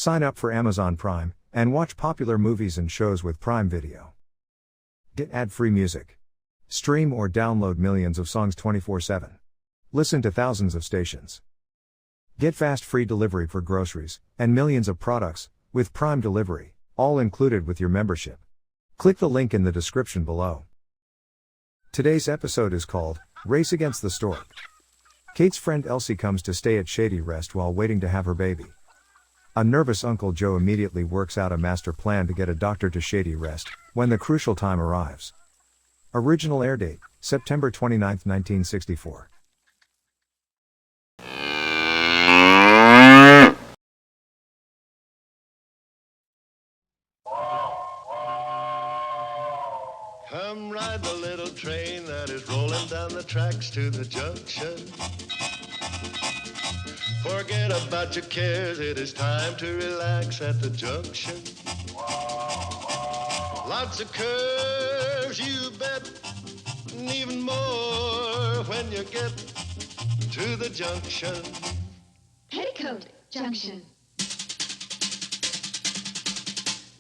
Sign up for Amazon Prime, and watch popular movies and shows with Prime Video. Get ad-free music. Stream or download millions of songs 24/7. Listen to thousands of stations. Get fast free delivery for groceries, and millions of products, with Prime Delivery, all included with your membership. Click the link in the description below. Today's episode is called, Race Against the Stork. Kate's friend Elsie comes to stay at Shady Rest while waiting to have her baby. A nervous Uncle Joe immediately works out a master plan to get a doctor to Shady Rest, when the crucial time arrives. Original air date, September 29, 1964. Come ride the little train that is rolling down the tracks to the junction. Forget about your cares, it is time to relax at the junction. Lots of curves, you bet, and even more when you get to the junction. Petticoat Junction.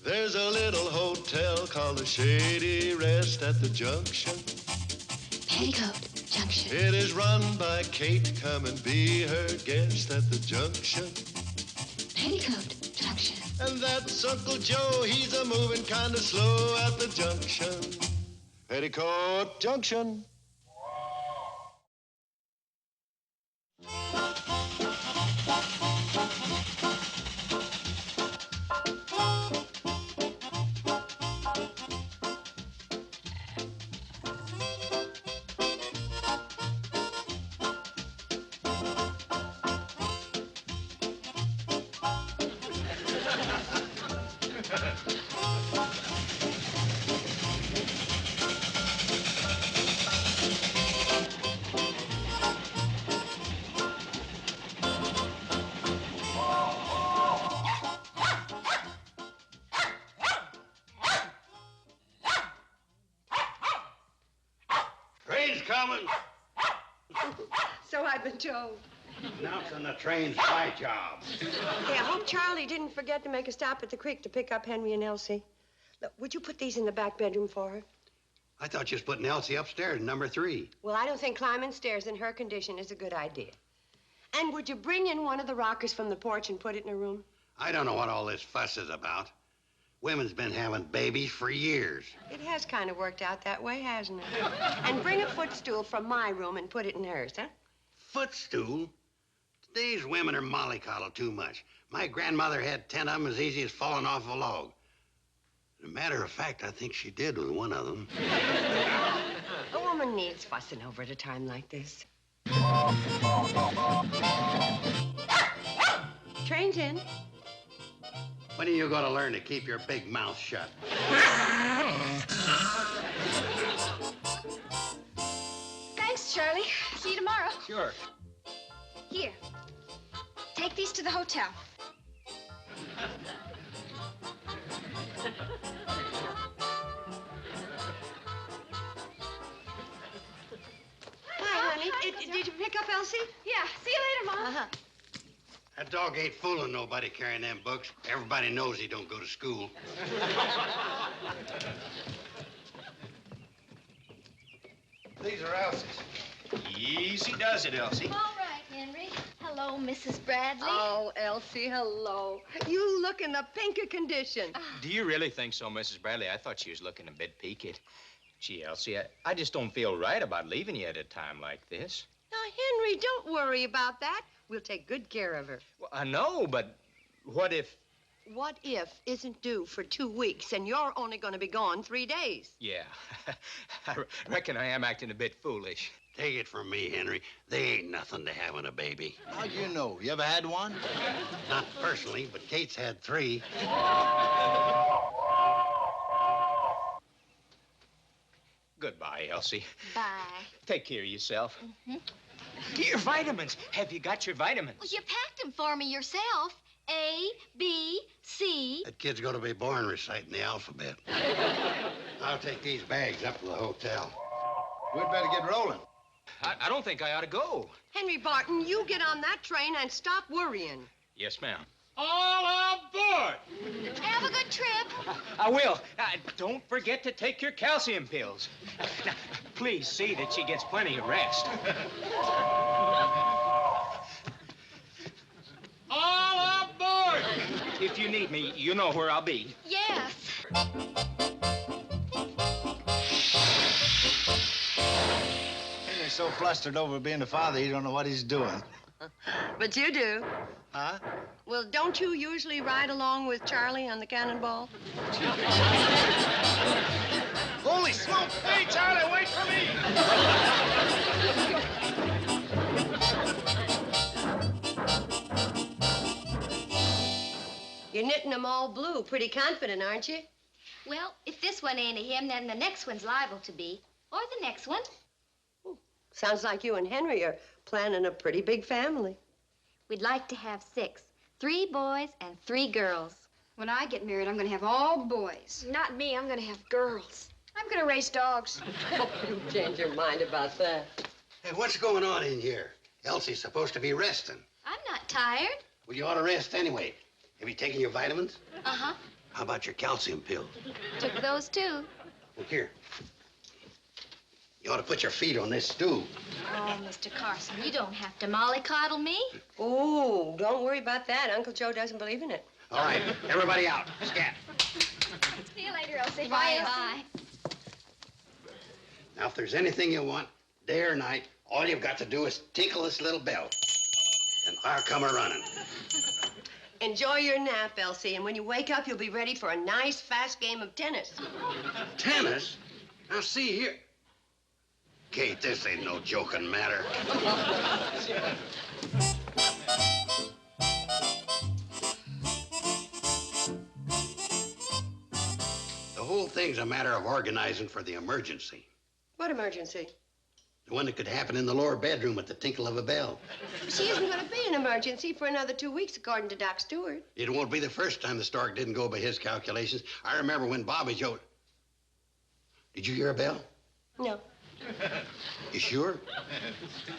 There's a little hotel called the Shady Rest at the junction. Petticoat Junction. It is run by Kate, come and be her guest at the junction. Petticoat Junction. And that's Uncle Joe, he's a moving kind of slow at the junction. Petticoat Junction. Train's coming. So I've been told. Announcing the train's my job. Hey, I hope Charlie didn't forget to make a stop at the creek to pick up Henry and Elsie. Look, would you put these in the back bedroom for her? I thought you was putting Elsie upstairs, number 3. Well, I don't think climbing stairs in her condition is a good idea. And would you bring in one of the rockers from the porch and put it in her room? I don't know what all this fuss is about. Women's been having babies for years. It has kind of worked out that way, hasn't it? And bring a footstool from my room and put it in hers, huh? Footstool? Today's women are mollycoddled too much. My grandmother had 10 of them as easy as falling off a log. As a matter of fact, I think she did with one of them. A woman needs fussing over at a time like this. Train's in. When are you going to learn to keep your big mouth shut? Thanks, Charlie. See you tomorrow. Sure. Here. Take these to the hotel. Hi, honey. Did you pick up Elsie? Yeah. See you later, Mom. Uh-huh. That dog ain't fooling nobody carrying them books. Everybody knows he don't go to school. These are Elsie's. Easy does it, Elsie. All right, Henry. Hello, Mrs. Bradley. Oh, Elsie, hello. You look in the pink of condition. Do you really think so, Mrs. Bradley? I thought she was looking a bit peaked. Gee, Elsie, I just don't feel right about leaving you at a time like this. Now, Henry, don't worry about that. We'll take good care of her. Well, I know, but what if... What if isn't due for 2 weeks, and you're only going to be gone 3 days? Yeah, I reckon I am acting a bit foolish. Take it from me, Henry. They ain't nothing to having a baby. How'd you know? You ever had one? Not personally, but Kate's had 3. Goodbye, Elsie. Bye. Take care of yourself. Your vitamins. Have you got your vitamins? Well, you packed them for me yourself. A, B, C. That kid's going to be born reciting the alphabet. I'll take these bags up to the hotel. We'd better get rolling. I don't think I ought to go. Henry Barton, you get on that train and stop worrying. Yes, ma'am. All aboard! I will. Don't forget to take your calcium pills. Now, please see that she gets plenty of rest. All aboard! If you need me, you know where I'll be. Yes. He's so flustered over being a father, he don't know what he's doing. But you do. Huh? Well, don't you usually ride along with Charlie on the cannonball? Holy smoke! Hey, Charlie, wait for me! You're knitting them all blue. Pretty confident, aren't you? Well, if this one ain't a him, then the next one's liable to be. Or the next one. Sounds like you and Henry are planning a pretty big family. We'd like to have 6. 3 boys and 3 girls. When I get married, I'm going to have all boys. Not me. I'm going to have girls. I'm going to raise dogs. You change your mind about that. Hey, what's going on in here? Elsie's supposed to be resting. I'm not tired. Well, you ought to rest anyway. Have you taken your vitamins? Uh-huh. How about your calcium pills? Took those too. Well, here. You ought to put your feet on this stool. Oh, Mr. Carson, you don't have to mollycoddle me. Oh, don't worry about that. Uncle Joe doesn't believe in it. All right, everybody out. Scat. See you later, Elsie. Bye, Bye. Now, if there's anything you want, day or night, all you've got to do is tinkle this little bell, and I'll come a-running. Enjoy your nap, Elsie, and when you wake up, you'll be ready for a nice, fast game of tennis. Tennis? Now, see here. Kate, this ain't no joking matter. The whole thing's a matter of organizing for the emergency. What emergency? The one that could happen in the lower bedroom at the tinkle of a bell. She isn't going to be an emergency for another 2 weeks, according to Doc Stewart. It won't be the first time the Stork didn't go by his calculations. I remember when Bobby Joe... Did you hear a bell? No, You sure?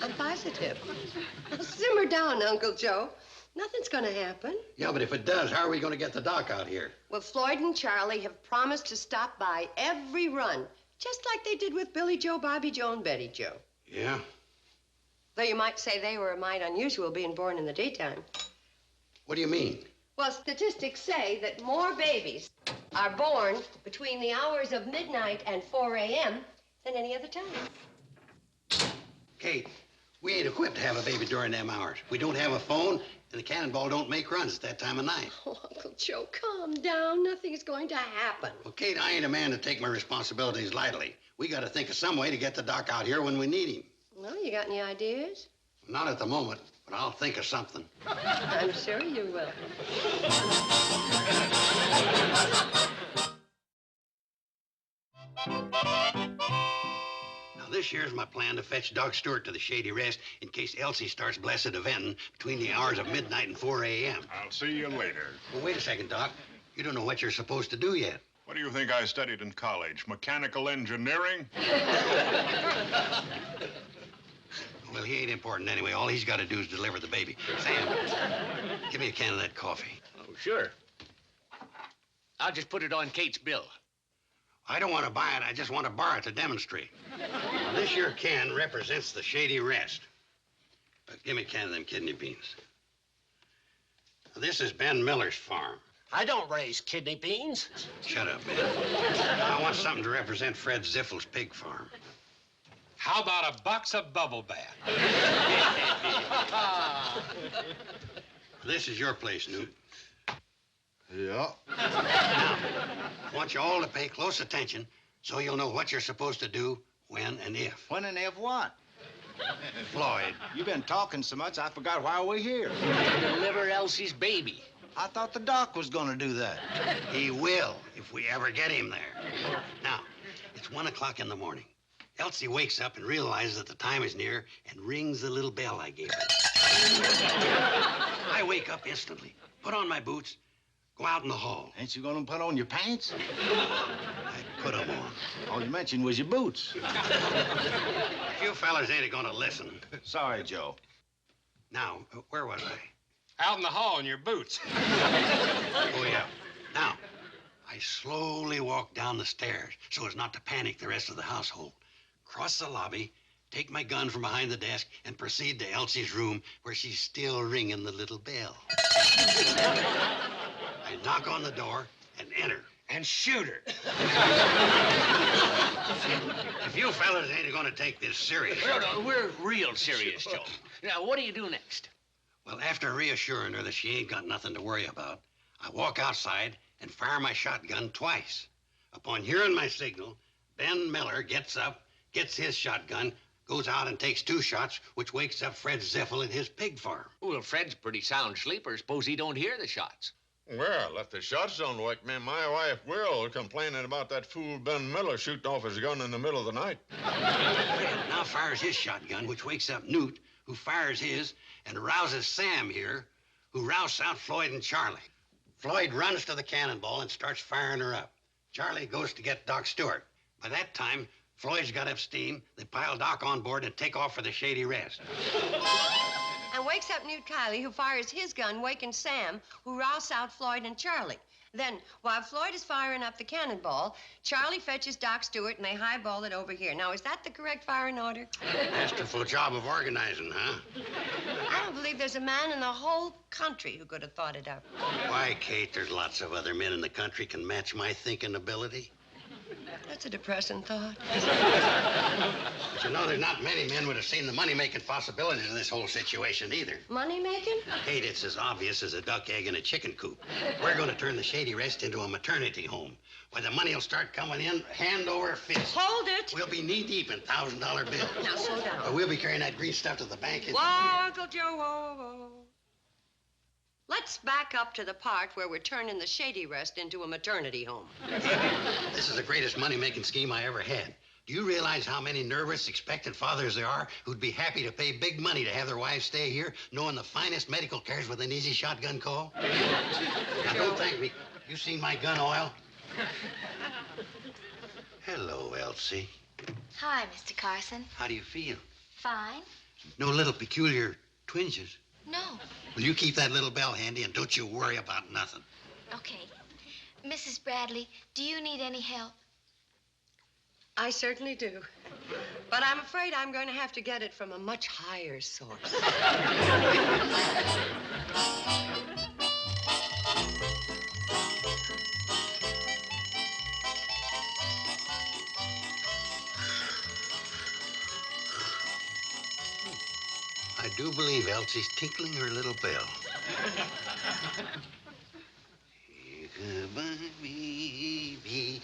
I'm positive. Now, simmer down, Uncle Joe. Nothing's going to happen. Yeah, but if it does, how are we going to get the doc out here? Well, Floyd and Charlie have promised to stop by every run, just like they did with Billy Joe, Bobby Joe, and Betty Joe. Yeah? Though you might say they were a mite unusual being born in the daytime. What do you mean? Well, statistics say that more babies are born between the hours of midnight and 4 a.m. than any other time. Kate, we ain't equipped to have a baby during them hours. We don't have a phone, and the cannonball don't make runs at that time of night. Oh, Uncle Joe, calm down. Nothing's going to happen. Well, Kate, I ain't a man to take my responsibilities lightly. We got to think of some way to get the doc out here when we need him. Well, you got any ideas? Not at the moment, but I'll think of something. I'm sure you will. Now, this here's my plan to fetch Doc Stewart to the Shady Rest in case Elsie starts blessed eventing between the hours of midnight and 4 a.m. I'll see you later. Well, wait a second, Doc. You don't know what you're supposed to do yet. What do you think I studied in college? Mechanical engineering? Well, he ain't important anyway. All he's got to do is deliver the baby. Sam, give me a can of that coffee. Oh, sure. I'll just put it on Kate's bill. I don't want to buy it. I just want to borrow it to demonstrate. Now, this here can represents the Shady Rest. Give me a can of them kidney beans. Now, this is Ben Miller's farm. I don't raise kidney beans. Shut up, man. I want something to represent Fred Ziffel's pig farm. How about a box of bubble bath? This is your place, Newt. Yeah. Now, I want you all to pay close attention so you'll know what you're supposed to do, when, and if. When and if what? Floyd. You've been talking so much, I forgot why we're here. Deliver Elsie's baby. I thought the doc was going to do that. He will, if we ever get him there. Now, it's 1 o'clock in the morning. Elsie wakes up and realizes that the time is near and rings the little bell I gave her. I wake up instantly, put on my boots, go out in the hall. Ain't you going to put on your pants? I put them on. All you mentioned was your boots. You fellas ain't gonna listen. Sorry, Joe. Now, where was I? Out in the hall in your boots. Oh, yeah. Now, I I slowly walk down the stairs so as not to panic the rest of the household. Cross the lobby, take my gun from behind the desk, and proceed to Elsie's room where she's still ringing the little bell. I knock on the door and enter. And shoot her. If you fellas ain't gonna take this serious. No, we're real serious, Joe. Now, what do you do next? Well, after reassuring her that she ain't got nothing to worry about, I walk outside and fire my shotgun twice. Upon hearing my signal, Ben Miller gets up, gets his shotgun, goes out and takes 2 shots, which wakes up Fred Ziffel at his pig farm. Well, Fred's a pretty sound sleeper. Suppose he don't hear the shots. Well, if the shots don't wake me, my wife will, complaining about that fool Ben Miller shooting off his gun in the middle of the night. Fred now fires his shotgun, which wakes up Newt, who fires his, and rouses Sam here, who rouses out Floyd and Charlie. Floyd runs to the cannonball and starts firing her up. Charlie goes to get Doc Stewart. By that time, Floyd's got up steam. They pile Doc on board and take off for the Shady Rest. And wakes up Newt Kiley, who fires his gun, waking Sam, who rouses out Floyd and Charlie. Then, while Floyd is firing up the cannonball, Charlie fetches Doc Stewart and they highball it over here. Now, is that the correct firing order? Masterful job of organizing, huh? I don't believe there's a man in the whole country who could have thought it up. Why, Kate, there's lots of other men in the country can match my thinking ability. That's a depressing thought. But you know, there's not many men would have seen the money-making possibilities of this whole situation either. Money-making? Kate, it's as obvious as a duck egg in a chicken coop. We're going to turn the Shady Rest into a maternity home. Why, the money will start coming in hand over fist. Hold it! We'll be knee-deep in $1,000 bills. Now, slow down. But we'll be carrying that green stuff to the bank. Whoa, Uncle Joe, whoa, whoa. Let's back up to the part where we're turning the Shady Rest into a maternity home. This is the greatest money-making scheme I ever had. Do you realize how many nervous, expectant fathers there are who'd be happy to pay big money to have their wives stay here, knowing the finest medical cares with an easy shotgun call? Now, don't thank me. You seen my gun oil? Hello, Elsie. Hi, Mr. Carson. How do you feel? Fine. No little peculiar twinges? No. Well, you keep that little bell handy and don't you worry about nothing. Okay. Mrs. Bradley, do you need any help? I certainly do. But I'm afraid I'm going to have to get it from a much higher source. I do believe Elsie's tinkling her little bell. Goodbye, baby.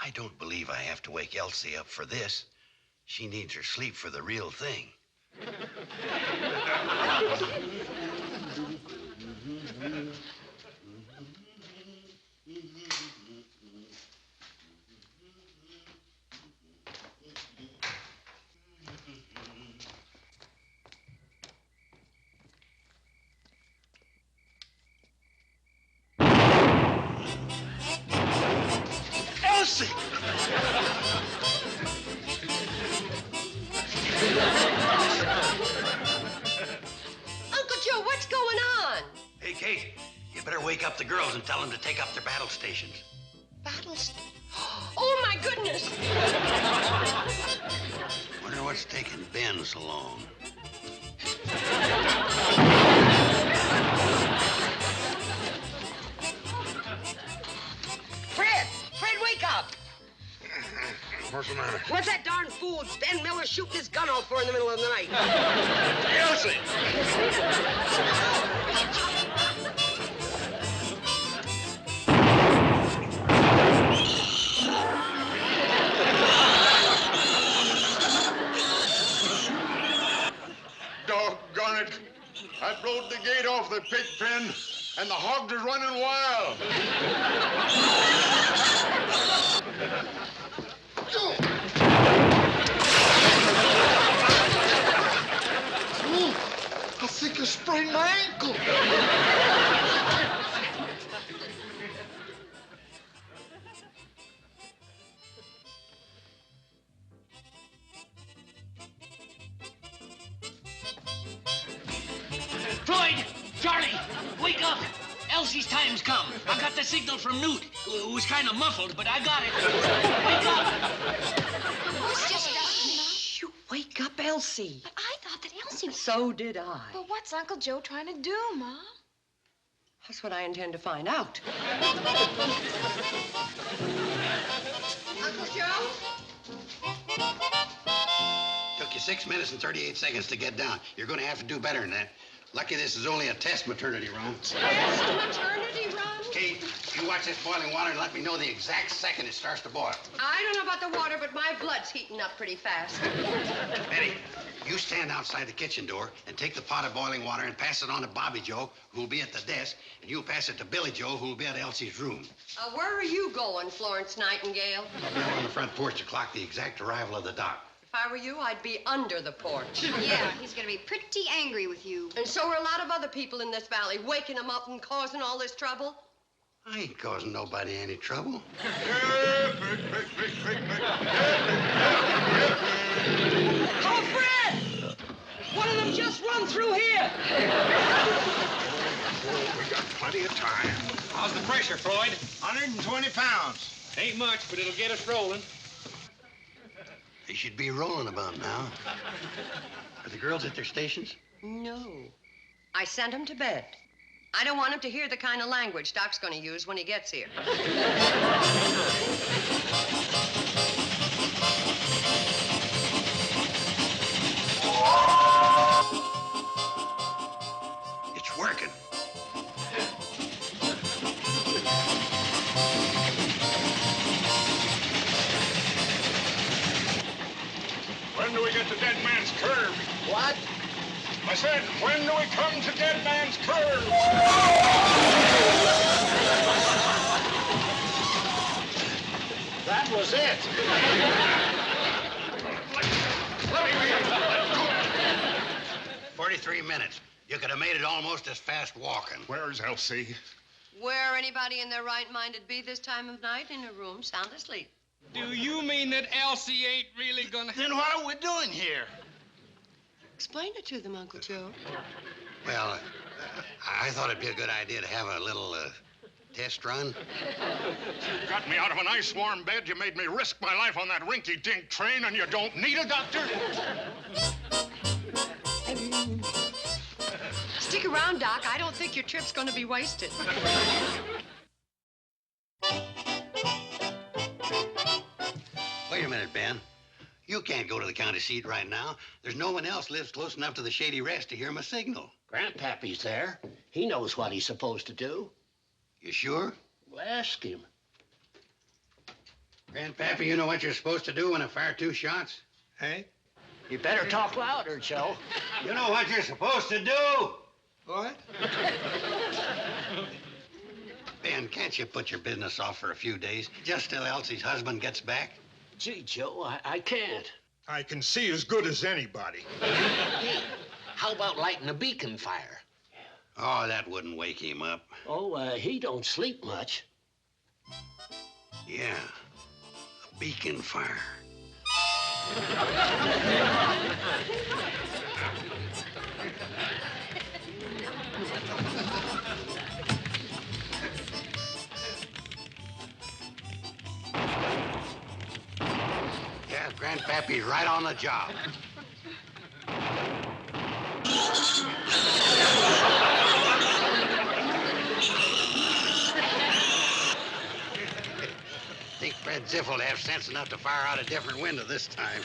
I don't believe I have to wake Elsie up for this. She needs her sleep for the real thing. Elsie! Uncle Joe, what's going on? Hey, Kate, you better wake up the girls and tell them to take up their battle stations. Battles? Oh, my goodness! Wonder what's taking Ben so long. Fred! Fred, wake up! What's the matter? What's that darn fool Ben Miller shooting his gun off for in the middle of the night? Elsie! Doggone it. I blowed the gate off the pig pen, and the hogs is running wild. I think I sprained my ankle. Floyd! Charlie! Wake up! Elsie's time's come. I got the signal from Newt. It was kind of muffled, but I got it. Wake up! What's just Shh, you wake up, Elsie. But I thought that Elsie was... So did I. But what's Uncle Joe trying to do, Mom? That's what I intend to find out. Uncle Joe? Took you 6 minutes and 38 seconds to get down. You're going to have to do better than that. Lucky this is only a test maternity run. Test maternity run? Kate, you watch this boiling water and let me know the exact second it starts to boil. I don't know about the water, but my blood's heating up pretty fast. Betty, you stand outside the kitchen door and take the pot of boiling water and pass it on to Bobby Joe, who'll be at the desk, and you'll pass it to Billy Joe, who'll be at Elsie's room. Where are you going, Florence Nightingale? I'll be out on the front porch to clock the exact arrival of the doc. If I were you, I'd be under the porch. Yeah, he's gonna be pretty angry with you. And so are a lot of other people in this valley, waking them up and causing all this trouble. I ain't causing nobody any trouble. Oh, Fred! One of them just run through here. We got plenty of time. How's the pressure, Floyd? 120 pounds. Ain't much, but it'll get us rolling. They should be rolling about now. Are the girls at their stations? No. I sent him to bed. I don't want him to hear the kind of language Doc's going to use when he gets here. It's working. When do we get to Dead Man's Curve? What? I said, when do we come to Dead Man's Curve? That was it. 43 minutes. You could have made it almost as fast walking. Where's Elsie? Where anybody in their right mind would be this time of night? In a room, sound asleep. Do you mean that Elsie ain't really gonna... Then what are we doing here? Explain it to them, Uncle Joe. Well, I thought it'd be a good idea to have a little test run. You got me out of a nice warm bed. You made me risk my life on that rinky-dink train, and you don't need a doctor? Stick around, Doc. I don't think your trip's going to be wasted. Wait a minute, Ben. You can't go to the county seat right now. There's no one else lives close enough to the Shady Rest to hear my signal. Grandpappy's there. He knows what he's supposed to do. You sure? Well, ask him. Grandpappy, you know what you're supposed to do when I fire 2 shots? Hey? You better talk louder, Joe. You know what you're supposed to do? What? Ben, can't you put your business off for a few days, just till Elsie's husband gets back? Gee, Joe, I can't. I can see as good as anybody. Hey, how about lighting a beacon fire? Oh, that wouldn't wake him up. Oh, he don't sleep much. Yeah, a beacon fire. Yeah, Grandpappy's right on the job. Think Fred Ziff will have sense enough to fire out a different window this time.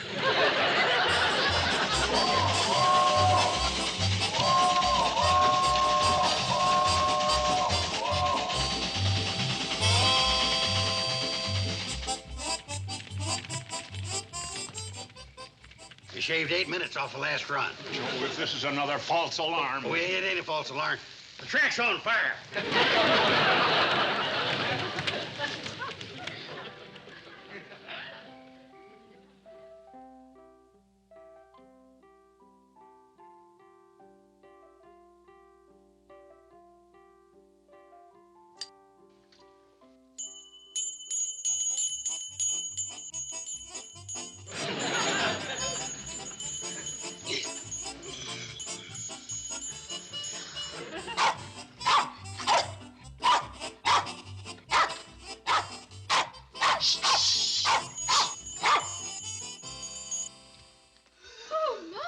shaved 8 minutes off the last run. Joe, if this is another false alarm. Oh, it ain't a false alarm. The track's on fire.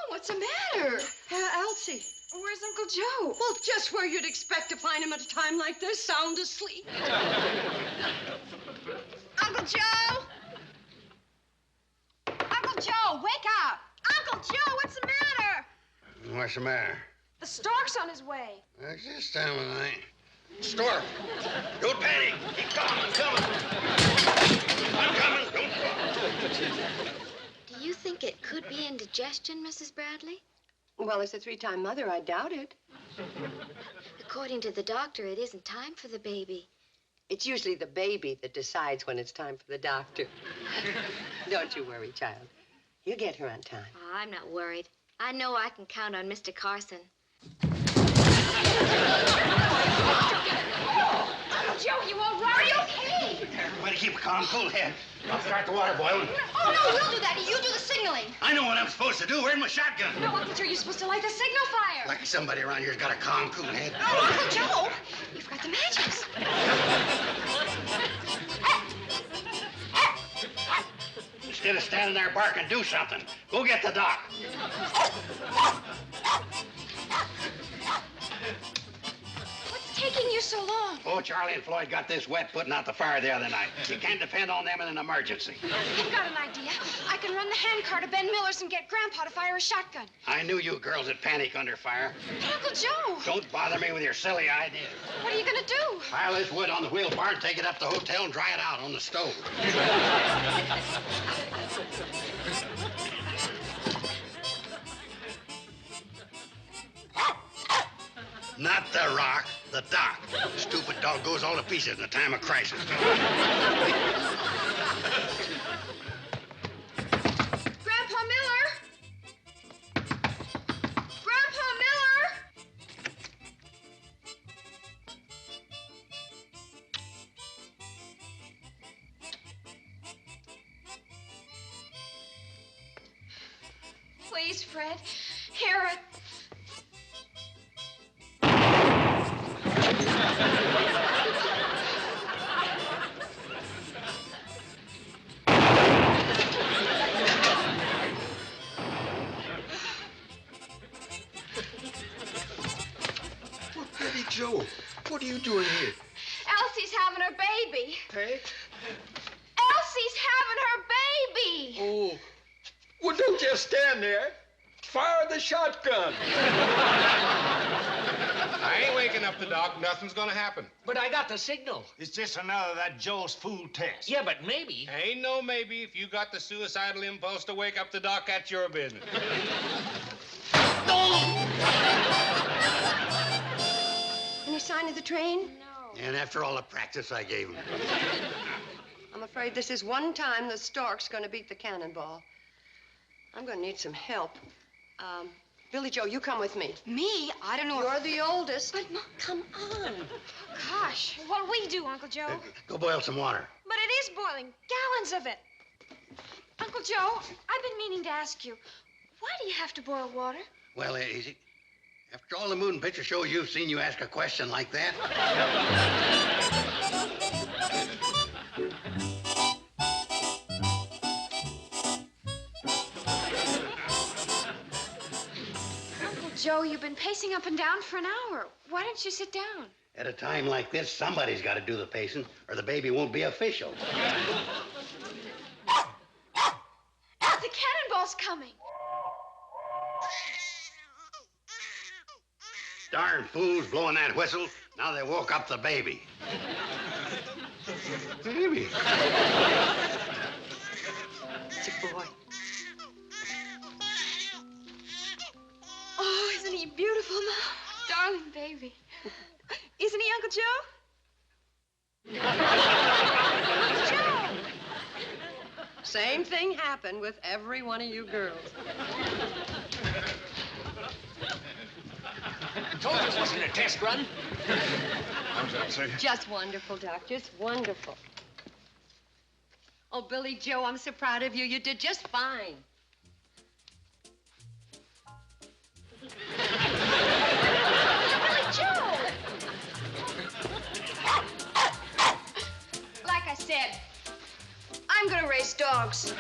What's the matter? Elsie. Where's Uncle Joe? Well, just where you'd expect to find him at a time like this, sound asleep. Uncle Joe! Uncle Joe, wake up! Uncle Joe, what's the matter? What's the matter? The Stork's on his way. That's this time of night. Stork, don't panic. Keep calm. I'm coming. I'm coming. Don't fall. Do you think it could be indigestion, Mrs. Bradley? Well, as a 3-time mother, I doubt it. According to the doctor, it isn't time for the baby. It's usually the baby that decides when it's time for the doctor. Don't you worry, child. You'll get her on time. Oh, I'm not worried. I know I can count on Mr. Carson. Uncle Joe, you all right? Are you okay? Everybody keep a calm, cool head. I'll start the water boiling. Oh, no, we'll do that. You do the signaling. I know what I'm supposed to do. Where's my shotgun? No, Uncle Joe, you're supposed to light the signal fire. Like somebody around here's got a calm, cool head. Oh, Uncle Joe, you've got the matches. Instead of standing there barking, do something. Go get the doc. What's taking you so long? Oh, Charlie and Floyd got this wet putting out the fire the other night. You can't depend on them in an emergency. I've got an idea. I can run the handcar to Ben Miller's and get Grandpa to fire a shotgun. I knew you girls would panic under fire. But Uncle Joe! Don't bother me with your silly ideas. What are you going to do? Pile this wood on the wheel bar and take it up to the hotel and dry it out on the stove. Not the rock, the dock. The stupid dog goes all to pieces in a time of crisis. Grandpa Miller! Grandpa Miller! Please, Fred, hear it. Joe, what are you doing here? Elsie's having her baby. Hey? Elsie's having her baby. Oh, well, don't just stand there. Fire the shotgun. I ain't waking up the doc. Nothing's gonna happen. But I got the signal. It's just another of that Joe's food test. Yeah, but maybe. Ain't no maybe. If you got the suicidal impulse to wake up the doc, that's your business. Any sign of the train? No. And after all the practice I gave him. I'm afraid this is one time the Stork's going to beat the cannonball. I'm going to need some help. Billy Joe, you come with me. Me? I don't know. You're the oldest. But, Mom, come on. Gosh, what'll we do, Uncle Joe? Go boil some water. But it is boiling. Gallons of it. Uncle Joe, I've been meaning to ask you, why do you have to boil water? Well, easy. After all the moon picture shows you've seen, you ask a question like that? Uncle Joe, you've been pacing up and down for an hour. Why don't you sit down? At a time like this, somebody's got to do the pacing, or the baby won't be official. The cannonball's coming. Darn fools blowing that whistle. Now they woke up the baby. Baby. It's a boy. you beautiful, Mom. Darling baby. Isn't he, Uncle Joe? Uncle Joe! Same thing happened with every one of you girls. I told you it wasn't a test run. How's Elsie? Just wonderful, Doc, just wonderful. Oh, Billy Joe, I'm so proud of you. You did just fine. Billy Joe! Like I said, I'm gonna race dogs.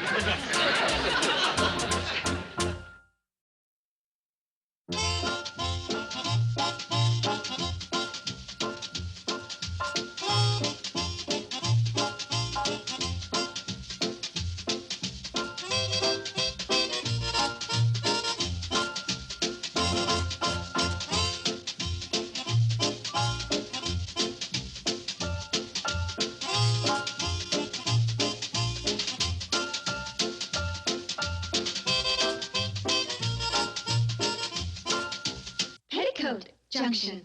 Petticoat Junction.